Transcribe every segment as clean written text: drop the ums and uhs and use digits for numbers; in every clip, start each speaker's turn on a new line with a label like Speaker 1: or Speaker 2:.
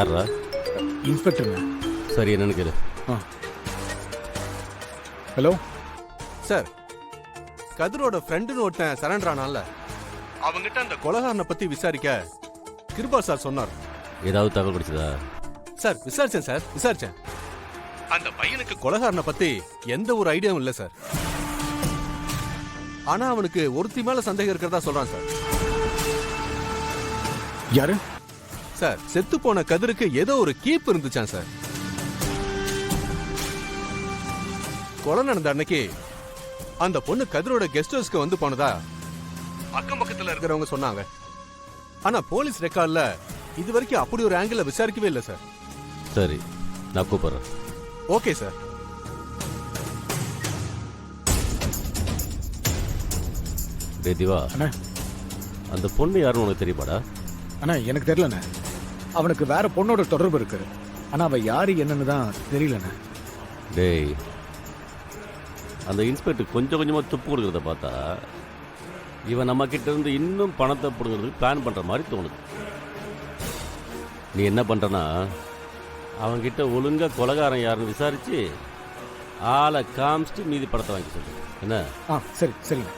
Speaker 1: யாரா?
Speaker 2: இன்ஸ்பெக்டருங்க.
Speaker 1: சரி, என்னன்னு கேளு.
Speaker 2: ஹலோ
Speaker 3: சார், கதிரோட ஃப்ரெண்டுன்னு ஒருத்தன் சரண்டர் ஆனான்ல, அவங்கிட்ட அந்த கொலகாரனை பத்தி விசாரிக்க கிருபா சார் சொன்னார்.
Speaker 1: ஏதாவது தகவல் கிடைச்சதா?
Speaker 3: சார் விசாரிச்சேன் சார், விசாரிச்சேன். அந்த பையனுக்கு கொலகாரனை பத்தி எந்த ஒரு ஐடியாவும் இல்லை சார். ஆனா அவனுக்கு ஒருத்தி மேல சந்தேகம் இருக்கிறதா சொல்றான் சார்.
Speaker 2: யாரு?
Speaker 3: சார், செத்து போன கதிருக்கு ஏதோ ஒரு கீப் இருந்துச்சான் சார். கொலை நடந்த அன்னைக்கு அந்த பொண்ணு கதிரோட கெஸ்ட் ஹவுஸ்க்கு வந்து போனதா அக்கம் பக்கத்துல இருக்கிறவங்க சொன்னாங்க. ஆனா போலீஸ் ரெக்கார்ட்ல இது வரைக்கும் அப்படி ஒரு ஆங்கிள் விசாரிக்கவே இல்லை சார்.
Speaker 1: சரி, நான் கூப்பிடுறேன்.
Speaker 3: Okay sir.
Speaker 1: டேய் திவா,
Speaker 2: அண்ணா.
Speaker 1: அந்த பொண்ணு யாருன்னு உனக்கு தெரியுமாடா?
Speaker 2: அண்ணா எனக்கு தெரியலண்ணே. அவனுக்கு வேற பொண்ணோட தொடர்பு இருக்கு. ஆனா அவ யாரு என்னன்னு தான் தெரியலண்ணே.
Speaker 1: டேய், அந்த இன்ஸ்பெக்டர் கொஞ்சம் கொஞ்சமாக துப்பு கொடுக்குறத பார்த்தா இவன் நம்ம கிட்ட இருந்து இன்னும் பணத்தை பிடுங்கிறதுக்கு பிளான் பண்ணுற மாதிரி தோணுது. நீ என்ன பண்ணுறனா, அவன்கிட்ட ஒழுங்காக கொலகாரன் யாருன்னு விசாரித்து ஆளை காமிச்சிட்டு மீதி படத்தை வாங்கி சொல்லு. என்ன?
Speaker 2: சரி சரிங்க.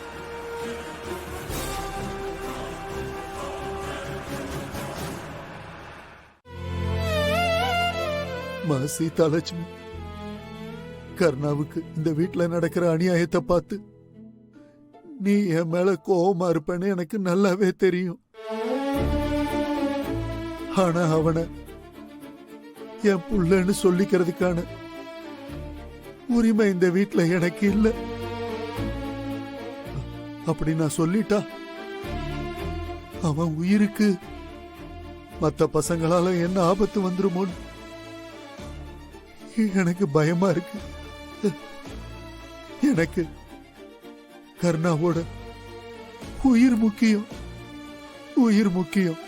Speaker 4: சீதாலட்சுமி, கர்ணாவுக்கு இந்த வீட்டுல நடக்கிற அநியாயத்தை பார்த்து நீ என் மேல கோவமா இருப்பேன்னு எனக்கு நல்லாவே தெரியும். ஆனா அவனை என் புள்ளன்னு சொல்லிக்கிறதுக்கான உரிமை இந்த வீட்டுல எனக்கு இல்ல. அப்படி நான் சொல்லிட்டா அவன் உயிருக்கு மத்த பசங்களால என்ன ஆபத்து வந்துருமோன்னு எனக்கு பயமா இருக்கு. எனக்கு கர்ணாவோட உயிர் முக்கியம், உயிர் முக்கியம்.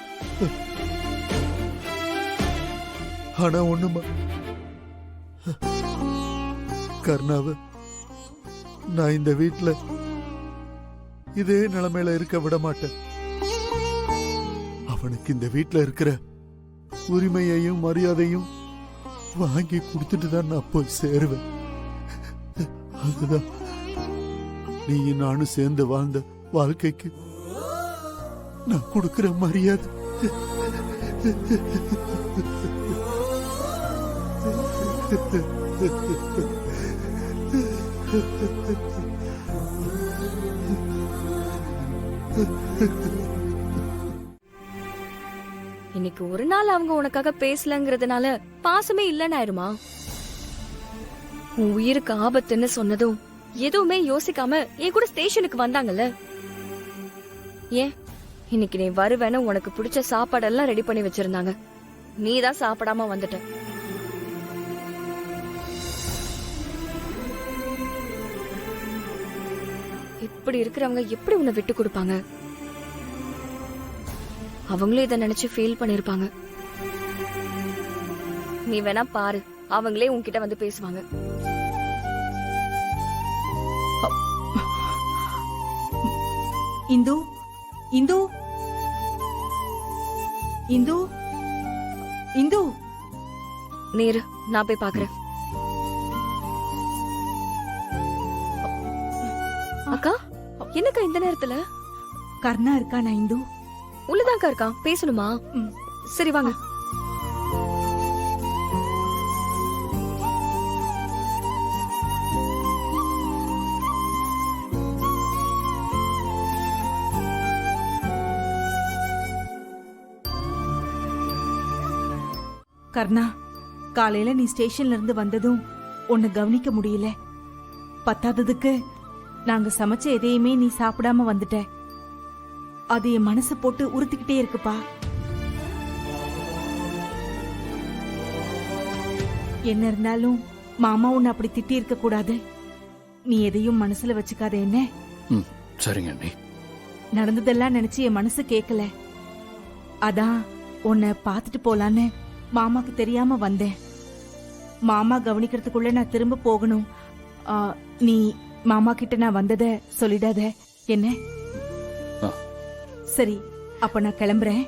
Speaker 4: ஆனா ஒண்ணுமா, கர்ணாவை நான் இந்த வீட்டுல இதே நிலைமையில இருக்க விட மாட்டேன். அவனுக்கு இந்த வீட்டுல இருக்கிற உரிமையையும் மரியாதையும் வாங்கி கொடுத்துட்டு தான் நான் போய் சேருவேன். அதுதான் நீ நானும் சேர்ந்து வாழ்ந்த வாழ்க்கைக்கு நான் கொடுக்கிற மரியாதை.
Speaker 5: இன்னைக்கு ஒரு நாள் அவங்க உனக்காக பேசலங்கிறதுனால பாசமே இல்லன்னு ஆயிருமா? உன் உயிருக்கு ஆபத்துன்னு சொன்னதும் எதுவுமே யோசிக்காம என் கூட ஸ்டேஷனுக்கு வந்தாங்கல்ல. ஏன் இன்னைக்கு நீ வருவேன்னு உனக்கு பிடிச்ச சாப்பாடெல்லாம் ரெடி பண்ணி வச்சிருந்தாங்க. நீ தான் சாப்பிடாம வந்துட்ட. இப்படி இருக்கிறவங்க எப்படி உன்னை விட்டு கொடுப்பாங்க? அவங்களும் இதை நினைச்சு ஃபீல் பண்ணிருப்பாங்க. நீ வேணா பாரு, அவங்களே உன்கிட்ட வந்து பேசுவாங்க.
Speaker 6: இந்து, இந்து, இந்து, இந்து.
Speaker 5: நேரு, நான் போய் பாக்குறேன். அக்கா, என்னக்கா இந்த நேரத்துல?
Speaker 6: கர்ணா இருக்கானா இந்து?
Speaker 5: உள்ளதாக்கா இருக்கான். பேசணுமா? சரி வாங்க.
Speaker 6: கர்ணா, காலையில நீ ஸ்டேஷன்ல இருந்து வந்ததும் உன்னை கவனிக்க முடியல. பத்தாததுக்கு நாங்க சமைச்ச எதையுமே நீ சாப்பிடாம வந்துட்ட. அது என் மனசு போட்டு உறுத்திக்கிட்டே இருக்குப்பா. என்ன இருந்தாலும் மாமா உன்னை அப்படி திட்டி இருக்க கூடாது. நீ எதையும் மனசுல வச்சுக்காத. என்ன?
Speaker 2: சரிங்க அண்ணி.
Speaker 6: நடந்ததெல்லாம் நினைச்சு என் மனசு கேட்கல. அதான் உன்னை பாத்துட்டு போலான்னு மாமாக்கு தெரியாம வந்தேன். மாமா கவனிக்கிறதுக்குள்ள நான் திரும்ப போகணும். நீ மாமா கிட்ட நான் வந்தத சொல்லிடாத. என்ன? சரி, அப்ப நான் கிளம்புறேன்.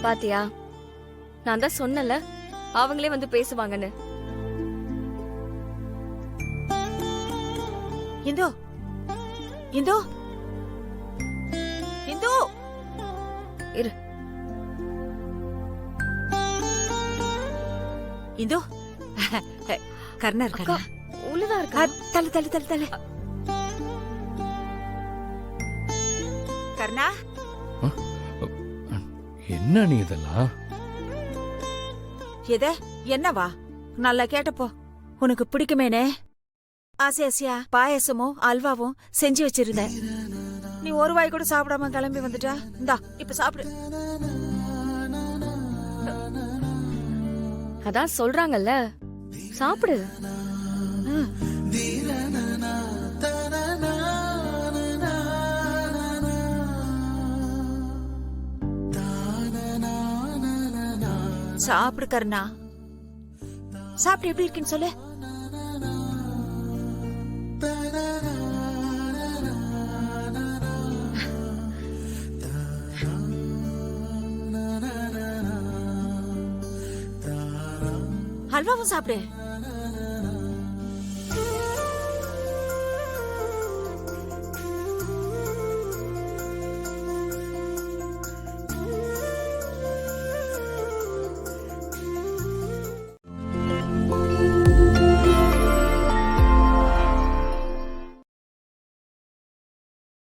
Speaker 5: பாத்தியா, நான் தான் சொன்னல அவங்களே வந்து பேசுவாங்கன்னு.
Speaker 7: இந்தோ இந்தோ இந்தோ
Speaker 5: இரு.
Speaker 7: இந்தோ கர்ணர்
Speaker 5: அக்கா, உள்ளதான் இருக்கா?
Speaker 7: தள்ளு தள்ளு தள்ளு தள்ளு கர்ணா,
Speaker 8: என்ன நீ இதெல்லாம்?
Speaker 7: எத என்னவா? நல்லா கேட்டப்போ உனக்கு பிடிக்குமேனே ஆசை ஆசையா பாயசமும் அல்வாவும் செஞ்சு வச்சிருந்தேன். நீ ஒரு வாய் கூட சாப்பிடாம கிளம்பி வந்துட்டா. இந்தா இப்ப சாப்பிடு.
Speaker 5: அதான் சொல்றாங்கல்ல, சாப்பிடு.
Speaker 7: சாப்பிடு கர்ணா. சாப்பிட்டு எப்படி இருக்குன்னு சொல்லு. அல்வாவும் சாப்பிடு.